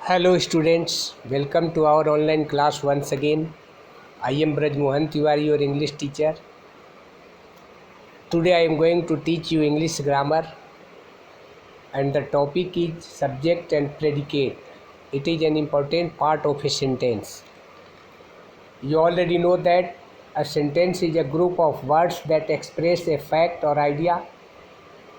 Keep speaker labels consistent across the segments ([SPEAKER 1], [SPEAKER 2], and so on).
[SPEAKER 1] Hello students, welcome to our online class once again. I am Braj Mohan Tiwari, your English teacher. Today I am going to teach you English grammar and the topic is subject and predicate. It is an important part of a sentence. You already know that a sentence is a group of words that express a fact or idea.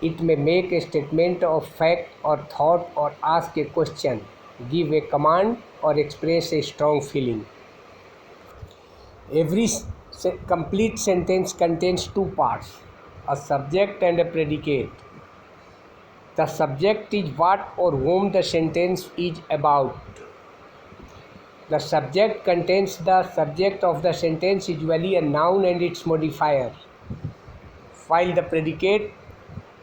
[SPEAKER 1] It may make a statement of fact or thought or ask a question, give a command or express a strong feeling. Every complete sentence contains two parts, a subject and a predicate. The subject is what or whom the sentence is about. The subject contains the subject of the sentence, usually a noun and its modifier, while the predicate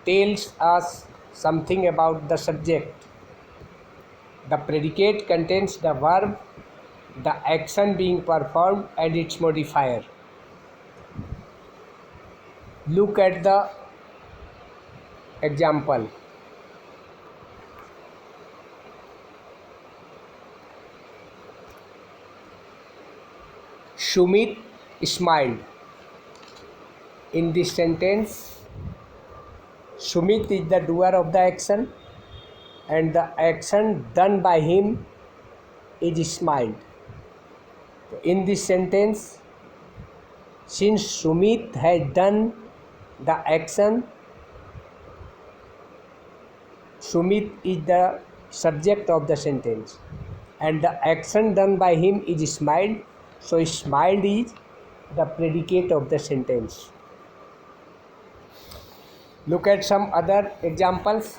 [SPEAKER 1] tells us something about the subject. The predicate contains the verb, the action being performed and its modifier. Look at the example. Sumit smiled. In this sentence, Sumit is the doer of the action and the action done by him is smiled. In this sentence, since Sumit has done the action, Sumit is the subject of the sentence and the action done by him is smiled, so smiled is the predicate of the sentence. Look at some other examples.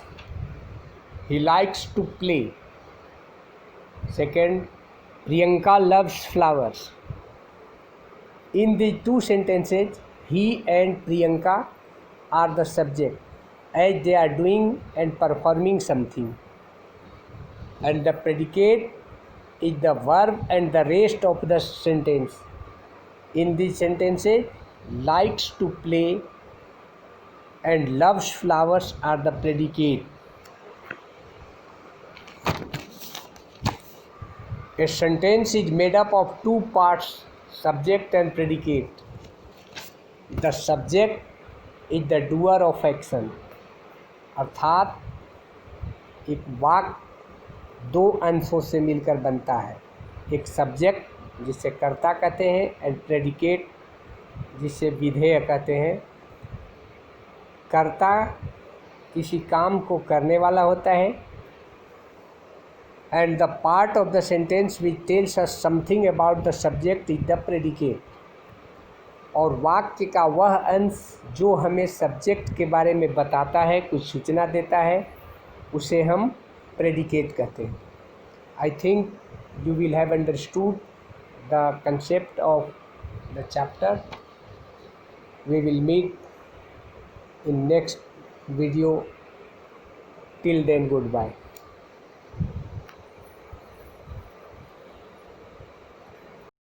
[SPEAKER 1] He likes to play. Second, Priyanka loves flowers. In the two sentences, he and Priyanka are the subject as they are doing and performing something. And the predicate is the verb and the rest of the sentence. In these sentences, likes to play and loves flowers are the predicate. A sentence is made up of two parts, subject and predicate. The subject is the doer of action, अर्थात एक वाक्य दो अंशों से मिलकर बनता है, एक सब्जेक्ट जिसे कर्ता कहते हैं एंड प्रेडिकेट जिसे विधेय कहते हैं. कर्ता किसी काम को करने वाला होता है and the part of the sentence which tells us something about the subject is the predicate. और वाक्य का वह अंश जो हमें सब्जेक्ट के बारे में बताता है, कुछ सूचना देता है, उसे हम प्रेडिकेट कहते हैं. I think you will have understood the concept of the chapter. We will meet in next video. Till then, goodbye.